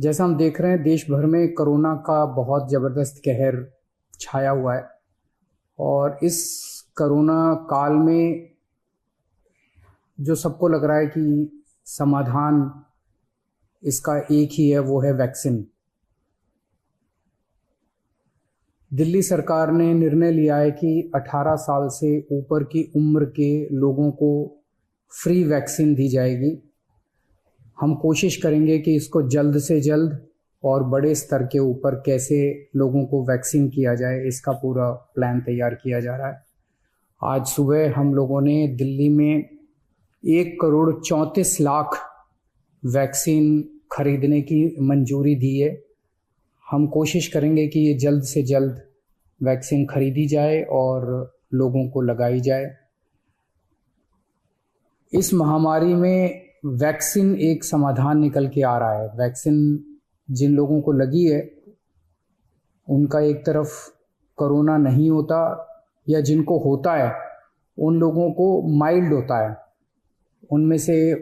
जैसा हम देख रहे हैं देश भर में कोरोना का बहुत ज़बरदस्त कहर छाया हुआ है। और इस कोरोना काल में जो सबको लग रहा है कि समाधान इसका एक ही है, वो है वैक्सीन। दिल्ली सरकार ने निर्णय लिया है कि 18 साल से ऊपर की उम्र के लोगों को फ्री वैक्सीन दी जाएगी। हम कोशिश करेंगे कि इसको जल्द से जल्द और बड़े स्तर के ऊपर कैसे लोगों को वैक्सीन किया जाए, इसका पूरा प्लान तैयार किया जा रहा है। आज सुबह हम लोगों ने दिल्ली में 1,34,00,000 वैक्सीन खरीदने की मंजूरी दी है। हम कोशिश करेंगे कि ये जल्द से जल्द वैक्सीन खरीदी जाए और लोगों को लगाई जाए। इस महामारी में वैक्सीन एक समाधान निकल के आ रहा है। वैक्सीन जिन लोगों को लगी है उनका एक तरफ कोरोना नहीं होता, या जिनको होता है उन लोगों को माइल्ड होता है। उनमें से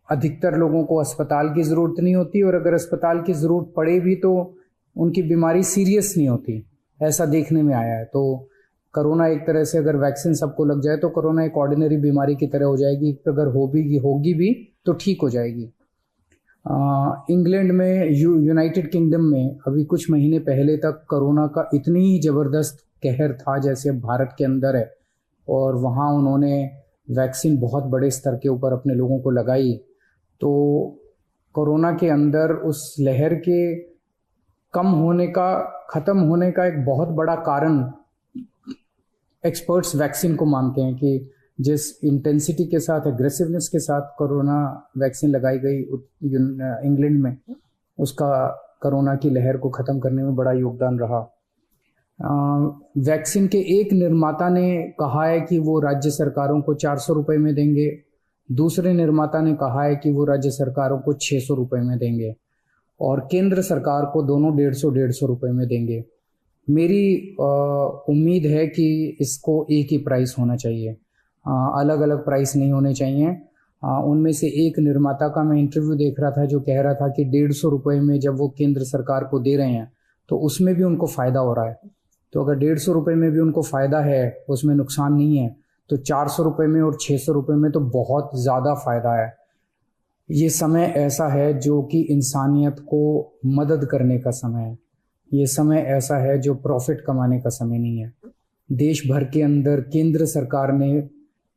अधिकतर लोगों को अस्पताल की ज़रूरत नहीं होती, और अगर अस्पताल की ज़रूरत पड़े भी तो उनकी बीमारी सीरियस नहीं होती, ऐसा देखने में आया है। तो कोरोना एक तरह से अगर वैक्सीन सबको लग जाए तो कोरोना एक ऑर्डिनरी बीमारी की तरह हो जाएगी। अगर होगी भी तो ठीक हो जाएगी। इंग्लैंड में यूनाइटेड किंगडम में अभी कुछ महीने पहले तक कोरोना का इतनी ही ज़बरदस्त कहर था जैसे भारत के अंदर है, और वहाँ उन्होंने वैक्सीन बहुत बड़े स्तर के ऊपर अपने लोगों को लगाई। तो कोरोना के अंदर उस लहर के ख़त्म होने का एक बहुत बड़ा कारण एक्सपर्ट्स वैक्सीन को मानते हैं कि जिस इंटेंसिटी के साथ, एग्रेसिवनेस के साथ कोरोना वैक्सीन लगाई गई इंग्लैंड में, उसका कोरोना की लहर को ख़त्म करने में बड़ा योगदान रहा। वैक्सीन के एक निर्माता ने कहा है कि वो राज्य सरकारों को 400 रुपये में देंगे, दूसरे निर्माता ने कहा है कि वो राज्य सरकारों को 600 रुपये में देंगे, और केंद्र सरकार को दोनों 150 रुपये में देंगे। मेरी उम्मीद है कि इसको एक ही प्राइस होना चाहिए, अलग अलग प्राइस नहीं होने चाहिए। उनमें से एक निर्माता का मैं इंटरव्यू देख रहा था जो कह रहा था कि 150 रुपये में जब वो केंद्र सरकार को दे रहे हैं तो उसमें भी उनको फ़ायदा हो रहा है। तो अगर 150 रुपये में भी उनको फ़ायदा है, उसमें नुकसान नहीं है, तो 400 रुपये में और 600 रुपये में तो बहुत ज़्यादा फ़ायदा है। ये समय ऐसा है जो कि इंसानियत को मदद करने का समय है। ये समय ऐसा है जो प्रॉफिट कमाने का समय नहीं है। देश भर के अंदर केंद्र सरकार ने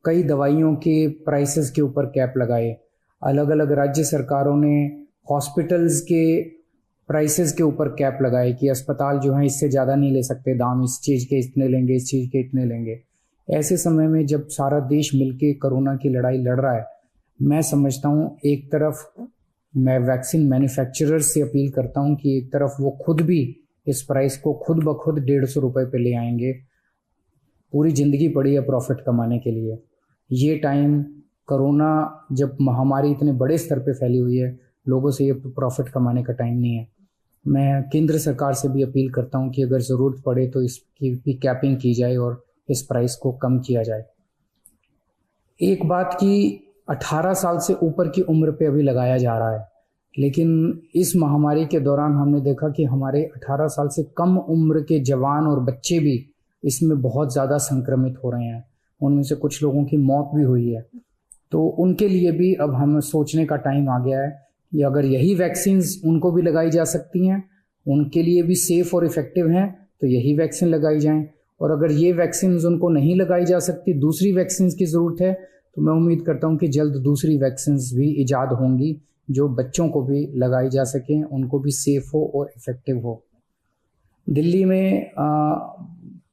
कई दवाइयों के प्राइसेस के ऊपर कैप लगाए। अलग अलग राज्य सरकारों ने हॉस्पिटल्स के प्राइसेस के ऊपर कैप लगाए कि अस्पताल जो हैं इससे ज़्यादा नहीं ले सकते दाम, इस चीज़ के इतने लेंगे, इस चीज़ के इतने लेंगे। ऐसे समय में जब सारा देश मिलके कोरोना की लड़ाई लड़ रहा है, मैं समझता हूँ एक तरफ मैं वैक्सीन मैन्युफैक्चरर्स से अपील करता हूँ कि एक तरफ वो खुद भी इस प्राइस को खुद ब खुद 150 रुपये पे ले आएंगे। पूरी ज़िंदगी पड़ी है प्रॉफिट कमाने के लिए। ये टाइम कोरोना जब महामारी इतने बड़े स्तर पे फैली हुई है, लोगों से ये प्रॉफिट कमाने का टाइम नहीं है। मैं केंद्र सरकार से भी अपील करता हूँ कि अगर ज़रूरत पड़े तो इसकी भी कैपिंग की जाए और इस प्राइस को कम किया जाए। एक बात कि 18 साल से ऊपर की उम्र पे अभी लगाया जा रहा है, लेकिन इस महामारी के दौरान हमने देखा कि हमारे 18 साल से कम उम्र के जवान और बच्चे भी इसमें बहुत ज़्यादा संक्रमित हो रहे हैं। उनमें से कुछ लोगों की मौत भी हुई है। तो उनके लिए भी अब हमें सोचने का टाइम आ गया है कि अगर यही वैक्सीन्स उनको भी लगाई जा सकती हैं, उनके लिए भी सेफ़ और इफ़ेक्टिव हैं, तो यही वैक्सीन लगाई जाएं। और अगर ये वैक्सीन्स उनको नहीं लगाई जा सकती, दूसरी वैक्सीन्स की ज़रूरत है, तो मैं उम्मीद करता हूँ कि जल्द दूसरी वैक्सीन्स भी ईजाद होंगी जो बच्चों को भी लगाई जा सकें, उनको भी सेफ़ हो और इफ़ेक्टिव हो। दिल्ली में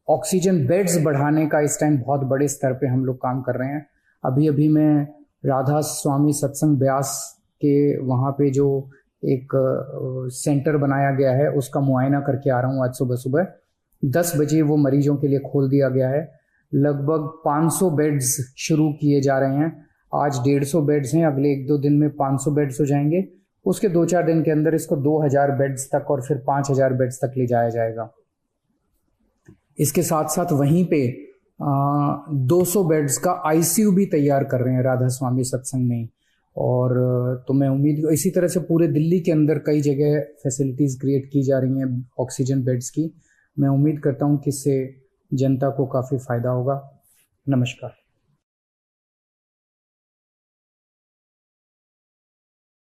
ऑक्सीजन बेड्स बढ़ाने का इस टाइम बहुत बड़े स्तर पे हम लोग काम कर रहे हैं। अभी मैं राधा स्वामी सत्संग ब्यास के वहाँ पे जो एक सेंटर बनाया गया है उसका मुआयना करके आ रहा हूँ। आज सुबह सुबह 10 बजे वो मरीजों के लिए खोल दिया गया है। लगभग 500 बेड्स शुरू किए जा रहे हैं। आज 150 बेड्स हैं, अगले 1-2 दिन में 500 बेड्स हो जाएंगे। उसके 2-4 दिन के अंदर इसको 2000 बेड्स तक और फिर 5000 बेड्स तक ले जाया जाएगा। इसके साथ साथ वहीं पे 200 बेड्स का आईसीयू भी तैयार कर रहे हैं राधा स्वामी सत्संग में। और तो मैं उम्मीद, इसी तरह से पूरे दिल्ली के अंदर कई जगह फैसिलिटीज़ क्रिएट की जा रही हैं ऑक्सीजन बेड्स की। मैं उम्मीद करता हूं कि इससे जनता को काफ़ी फ़ायदा होगा। नमस्कार।